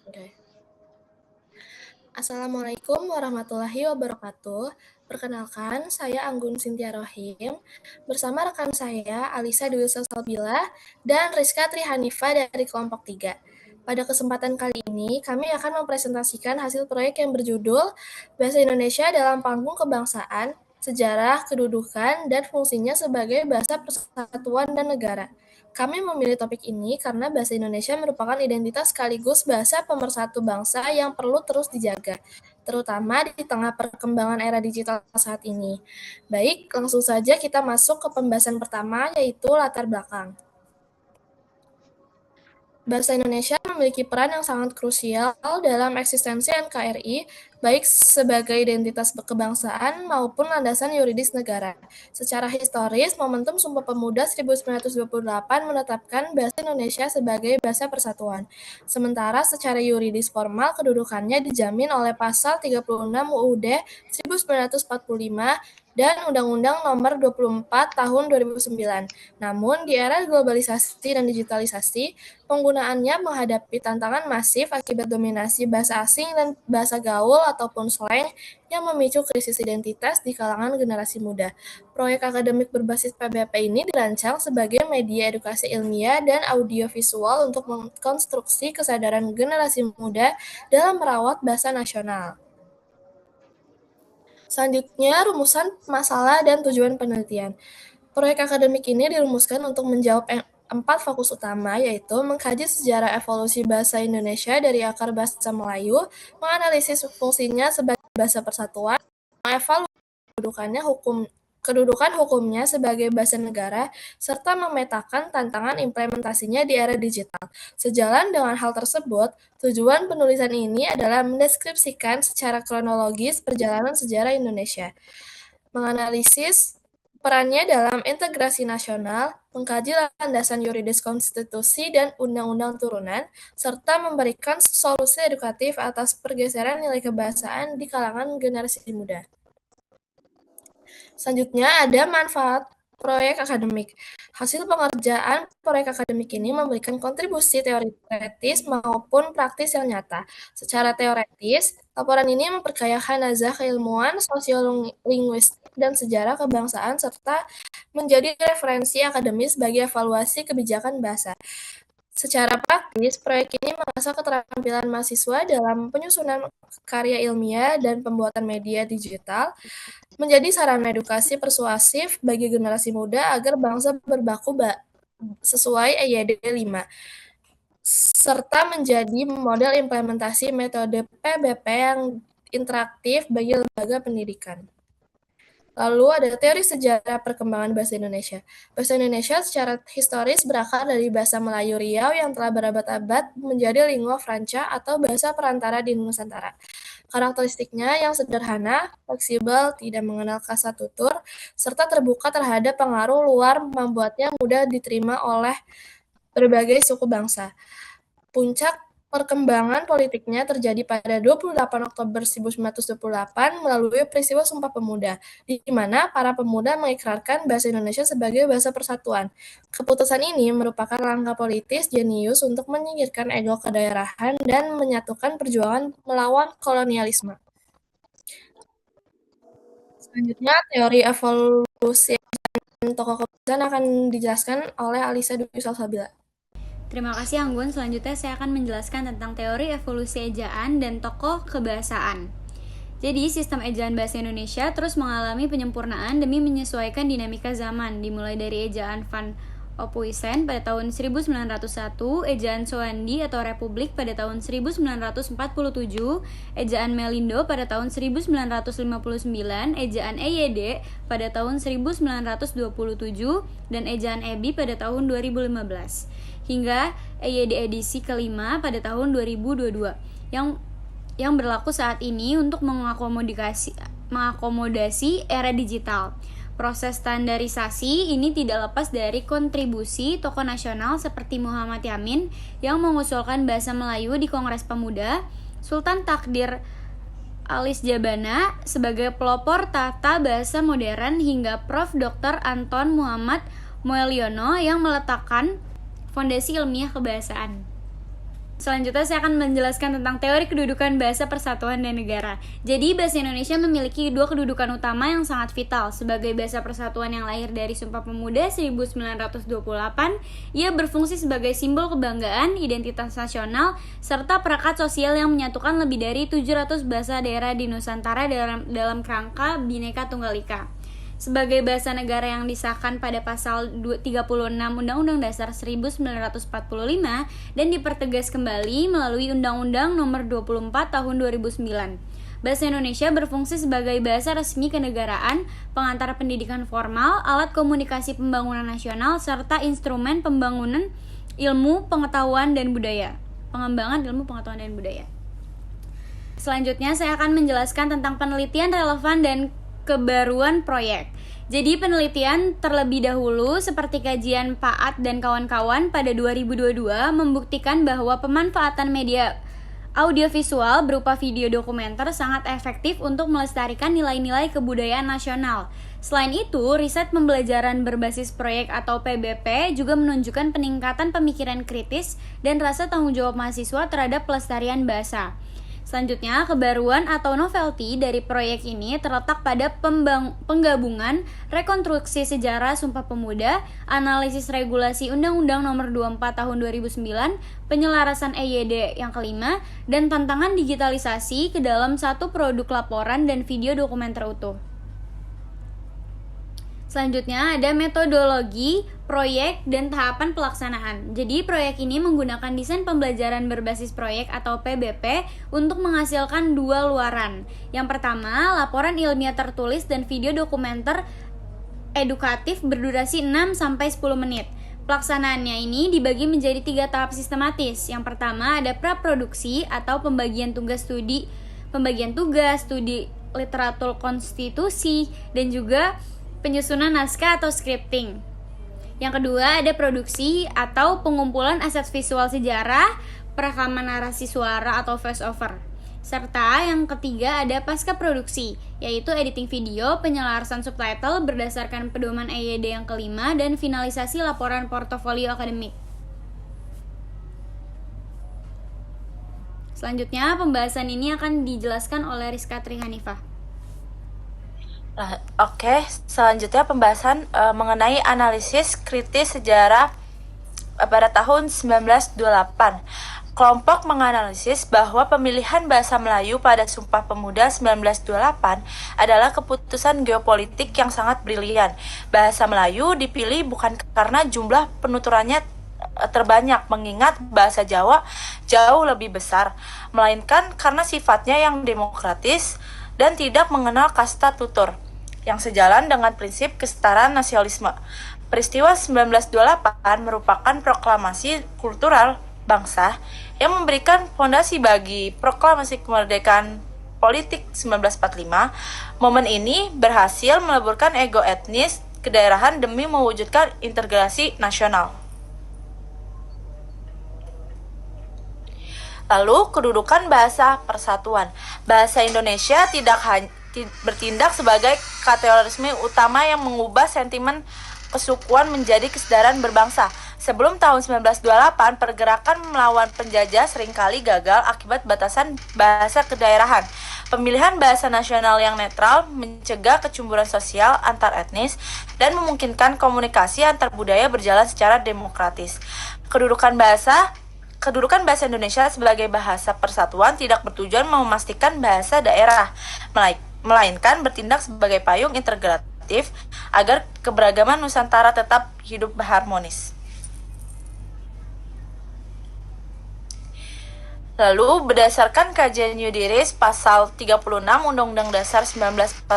Oke. Assalamualaikum warahmatullahi wabarakatuh. Perkenalkan, saya Anggun Sintia Rohim bersama rekan saya Alisa Dwi Salsabila dan Rizka Trihanifa dari kelompok 3. Pada kesempatan kali ini, kami akan mempresentasikan hasil proyek yang berjudul Bahasa Indonesia dalam Panggung Kebangsaan, Sejarah, Kedudukan, dan Fungsinya sebagai Bahasa Persatuan dan Negara. Kami memilih topik ini karena bahasa Indonesia merupakan identitas sekaligus bahasa pemersatu bangsa yang perlu terus dijaga, terutama di tengah perkembangan era digital saat ini. Baik, langsung saja kita masuk ke pembahasan pertama, yaitu latar belakang. Bahasa Indonesia memiliki peran yang sangat krusial dalam eksistensi NKRI, baik sebagai identitas kebangsaan maupun landasan yuridis negara. Secara historis, momentum Sumpah Pemuda 1928 menetapkan bahasa Indonesia sebagai bahasa persatuan. Sementara secara yuridis formal, kedudukannya dijamin oleh Pasal 36 UUD 1945 dan Undang-Undang Nomor 24 Tahun 2009. Namun, di era globalisasi dan digitalisasi, penggunaannya menghadapi tantangan masif akibat dominasi bahasa asing dan bahasa gaul ataupun slang yang memicu krisis identitas di kalangan generasi muda. Proyek akademik berbasis PBP ini dirancang sebagai media edukasi ilmiah dan audiovisual untuk mengkonstruksi kesadaran generasi muda dalam merawat bahasa nasional. Selanjutnya, rumusan masalah dan tujuan penelitian. Proyek akademik ini dirumuskan untuk menjawab 4 fokus utama, yaitu mengkaji sejarah evolusi bahasa Indonesia dari akar bahasa Melayu, menganalisis fungsinya sebagai bahasa persatuan, mengevaluasi kedudukan hukumnya sebagai bahasa negara, serta memetakan tantangan implementasinya di era digital. Sejalan dengan hal tersebut, tujuan penulisan ini adalah mendeskripsikan secara kronologis perjalanan sejarah Indonesia, menganalisis perannya dalam integrasi nasional, mengkaji landasan yuridis konstitusi dan undang-undang turunan, serta memberikan solusi edukatif atas pergeseran nilai kebahasaan di kalangan generasi muda. Selanjutnya ada manfaat proyek akademik. Hasil pengerjaan proyek akademik ini memberikan kontribusi teoritis maupun praktis yang nyata. Secara teoritis, laporan ini memperkaya nazah keilmuan, sosiolinguistik, dan sejarah kebangsaan serta menjadi referensi akademis bagi evaluasi kebijakan bahasa. Secara praktis, proyek ini mengasah keterampilan mahasiswa dalam penyusunan karya ilmiah dan pembuatan media digital, menjadi sarana edukasi persuasif bagi generasi muda agar bangsa berbaku sesuai EYD 5, serta menjadi model implementasi metode PBP yang interaktif bagi lembaga pendidikan. Lalu ada teori sejarah perkembangan bahasa Indonesia. Bahasa Indonesia secara historis berakar dari bahasa Melayu Riau yang telah berabad-abad menjadi lingua franca atau bahasa perantara di Nusantara. Karakteristiknya yang sederhana, fleksibel, tidak mengenal kata tutur, serta terbuka terhadap pengaruh luar membuatnya mudah diterima oleh berbagai suku bangsa. Puncak perkembangan politiknya terjadi pada 28 Oktober 1928 melalui peristiwa Sumpah Pemuda, di mana para pemuda mengikrarkan bahasa Indonesia sebagai bahasa persatuan. Keputusan ini merupakan langkah politis jenius untuk menyingkirkan ego kedaerahan dan menyatukan perjuangan melawan kolonialisme. Selanjutnya, teori evolusi dan tokoh kebangsaan akan dijelaskan oleh Alisa Dwi Salsabila. Terima kasih Anggun. Selanjutnya saya akan menjelaskan tentang teori evolusi ejaan dan tokoh kebahasaan. Jadi, sistem ejaan bahasa Indonesia terus mengalami penyempurnaan demi menyesuaikan dinamika zaman, dimulai dari ejaan Van Ophuijsen pada tahun 1901, ejaan Soandi atau Republik pada tahun 1947, ejaan Melindo pada tahun 1959, ejaan EYD pada tahun 1927, dan ejaan EBI pada tahun 2015. Hingga EYD edisi kelima pada tahun 2022 yang berlaku saat ini untuk mengakomodasi era digital. Proses standarisasi ini tidak lepas dari kontribusi tokoh nasional seperti Muhammad Yamin yang mengusulkan bahasa Melayu di Kongres Pemuda, Sultan Takdir Alis Jabana sebagai pelopor tata bahasa modern, hingga Prof. Dr. Anton Muhammad Moeliono yang meletakkan fondasi ilmiah kebahasaan. Selanjutnya saya akan menjelaskan tentang teori kedudukan bahasa persatuan dan negara. Jadi bahasa Indonesia memiliki dua kedudukan utama yang sangat vital. Sebagai bahasa persatuan yang lahir dari Sumpah Pemuda 1928, ia berfungsi sebagai simbol kebanggaan, identitas nasional, serta perekat sosial yang menyatukan lebih dari 700 bahasa daerah di Nusantara dalam kerangka Bhinneka Tunggal Ika. Sebagai bahasa negara yang disahkan pada pasal 36 Undang-Undang Dasar 1945 dan dipertegas kembali melalui Undang-Undang Nomor 24 Tahun 2009. Bahasa Indonesia berfungsi sebagai bahasa resmi kenegaraan, pengantar pendidikan formal, alat komunikasi pembangunan nasional, serta instrumen pembangunan ilmu, pengetahuan, dan budaya. Pengembangan ilmu, pengetahuan, dan budaya. Selanjutnya saya akan menjelaskan tentang penelitian relevan dan kebaruan proyek. Jadi penelitian terlebih dahulu seperti kajian Paat dan kawan-kawan pada 2022 membuktikan bahwa pemanfaatan media audiovisual berupa video dokumenter sangat efektif untuk melestarikan nilai-nilai kebudayaan nasional. Selain itu, riset pembelajaran berbasis proyek atau PBP juga menunjukkan peningkatan pemikiran kritis dan rasa tanggung jawab mahasiswa terhadap pelestarian bahasa. Selanjutnya, kebaruan atau novelty dari proyek ini terletak pada penggabungan rekonstruksi sejarah Sumpah Pemuda, analisis regulasi Undang-Undang Nomor 24 Tahun 2009, penyelarasan EYD yang kelima, dan tantangan digitalisasi ke dalam satu produk laporan dan video dokumenter utuh. Selanjutnya ada metodologi, proyek, dan tahapan pelaksanaan. Jadi proyek ini menggunakan desain pembelajaran berbasis proyek atau PBP untuk menghasilkan dua luaran. Yang pertama, laporan ilmiah tertulis dan video dokumenter edukatif berdurasi 6-10 menit. Pelaksanaannya ini dibagi menjadi 3 tahap sistematis. Yang pertama ada praproduksi atau pembagian tugas studi literatur konstitusi, dan juga penyusunan naskah atau scripting. Yang kedua ada produksi atau pengumpulan aset visual sejarah, perekaman narasi suara atau voice over. Serta yang ketiga ada pasca produksi, yaitu editing video, penyelarasan subtitle berdasarkan pedoman EYD yang kelima, dan finalisasi laporan portofolio akademik. Selanjutnya pembahasan ini akan dijelaskan oleh Rizka Trihanifah. Oke, selanjutnya pembahasan mengenai analisis kritis sejarah pada tahun 1928. Kelompok menganalisis bahwa pemilihan bahasa Melayu pada Sumpah Pemuda 1928 adalah keputusan geopolitik yang sangat brilian. Bahasa Melayu dipilih bukan karena jumlah penuturannya terbanyak, mengingat bahasa Jawa jauh lebih besar, melainkan karena sifatnya yang demokratis dan tidak mengenal kasta tutur, yang sejalan dengan prinsip kesetaraan nasionalisme. Peristiwa 1928 merupakan proklamasi kultural bangsa yang memberikan fondasi bagi proklamasi kemerdekaan politik 1945. Momen ini berhasil meleburkan ego etnis kedaerahan demi mewujudkan integrasi nasional. Lalu, kedudukan bahasa persatuan. Bahasa Indonesia tidak bertindak sebagai kategorisme utama yang mengubah sentimen kesukuan menjadi kesetaraan berbangsa. Sebelum tahun 1928, pergerakan melawan penjajah seringkali gagal akibat batasan bahasa kedaerahan. Pemilihan bahasa nasional yang netral mencegah kecemburuan sosial antar etnis dan memungkinkan komunikasi antar budaya berjalan secara demokratis. Kedudukan bahasa Indonesia sebagai bahasa persatuan tidak bertujuan memastikan bahasa daerah, melainkan bertindak sebagai payung integratif agar keberagaman Nusantara tetap hidup harmonis. Lalu, berdasarkan kajian Yudiris pasal 36 Undang-Undang Dasar 1945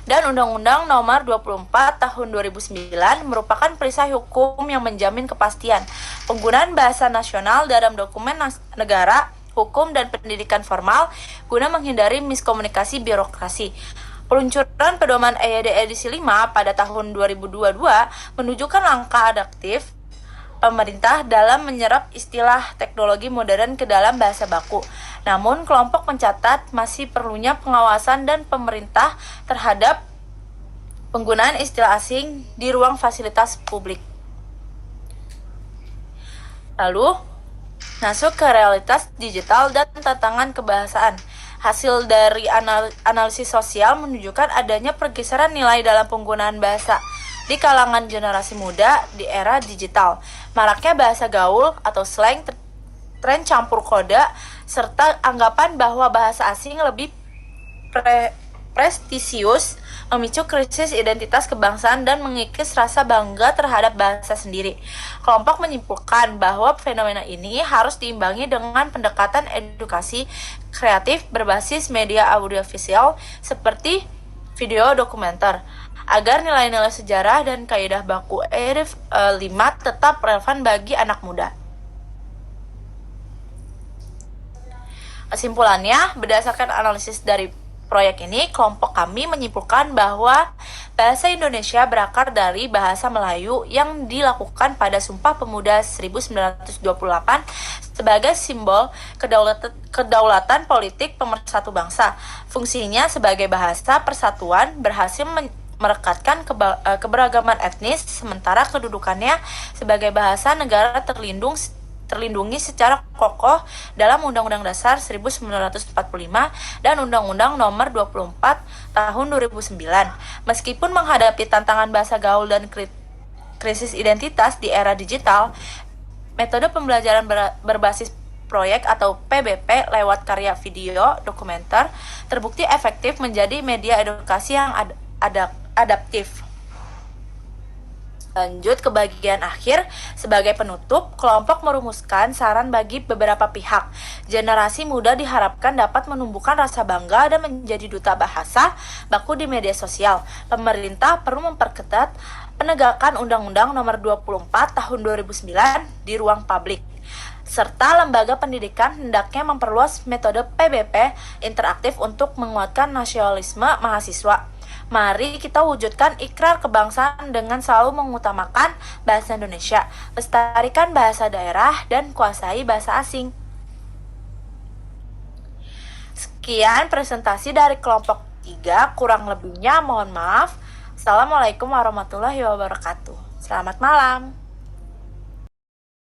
dan Undang-Undang Nomor 24 Tahun 2009 merupakan perisai hukum yang menjamin kepastian penggunaan bahasa nasional dalam dokumen negara, hukum, dan pendidikan formal guna menghindari miskomunikasi birokrasi. Peluncuran pedoman EYD edisi 5 pada tahun 2022 menunjukkan langkah adaptif pemerintah dalam menyerap istilah teknologi modern ke dalam bahasa baku. Namun, kelompok mencatat masih perlunya pengawasan dan pemerintah terhadap penggunaan istilah asing di ruang fasilitas publik. Lalu, Masuk ke realitas digital dan tantangan kebahasaan. Hasil dari analisis sosial menunjukkan adanya pergeseran nilai dalam penggunaan bahasa di kalangan generasi muda di era digital. Maraknya bahasa gaul atau slang, tren campur kode, serta anggapan bahwa bahasa asing lebih prestisius memicu krisis identitas kebangsaan dan mengikis rasa bangga terhadap bahasa sendiri. Kelompok menyimpulkan bahwa fenomena ini harus diimbangi dengan pendekatan edukasi kreatif berbasis media audiovisual seperti video dokumenter, agar nilai-nilai sejarah dan kaidah baku ERIF 5 tetap relevan bagi anak muda. Kesimpulannya, berdasarkan analisis dari proyek ini, kelompok kami menyimpulkan bahwa bahasa Indonesia berakar dari bahasa Melayu yang dilakukan pada Sumpah Pemuda 1928 sebagai simbol kedaulatan politik pemersatu bangsa. Fungsinya sebagai bahasa persatuan berhasil merekatkan keberagaman etnis, sementara kedudukannya sebagai bahasa negara terlindungi secara kokoh dalam Undang-Undang Dasar 1945 dan Undang-Undang Nomor 24 Tahun 2009. Meskipun menghadapi tantangan bahasa gaul dan krisis identitas di era digital, metode pembelajaran berbasis proyek atau PBP lewat karya video dokumenter terbukti efektif menjadi media edukasi yang adaptif. Lanjut ke bagian akhir, sebagai penutup, kelompok merumuskan saran bagi beberapa pihak. Generasi muda diharapkan dapat menumbuhkan rasa bangga dan menjadi duta bahasa baku di media sosial. Pemerintah perlu memperketat penegakan Undang-Undang Nomor 24 Tahun 2009 di ruang publik. Serta lembaga pendidikan hendaknya memperluas metode PBP interaktif untuk menguatkan nasionalisme mahasiswa. Mari kita wujudkan ikrar kebangsaan dengan selalu mengutamakan bahasa Indonesia, lestarikan bahasa daerah, dan kuasai bahasa asing. Sekian presentasi dari kelompok 3, kurang lebihnya mohon maaf. Assalamualaikum warahmatullahi wabarakatuh. Selamat malam.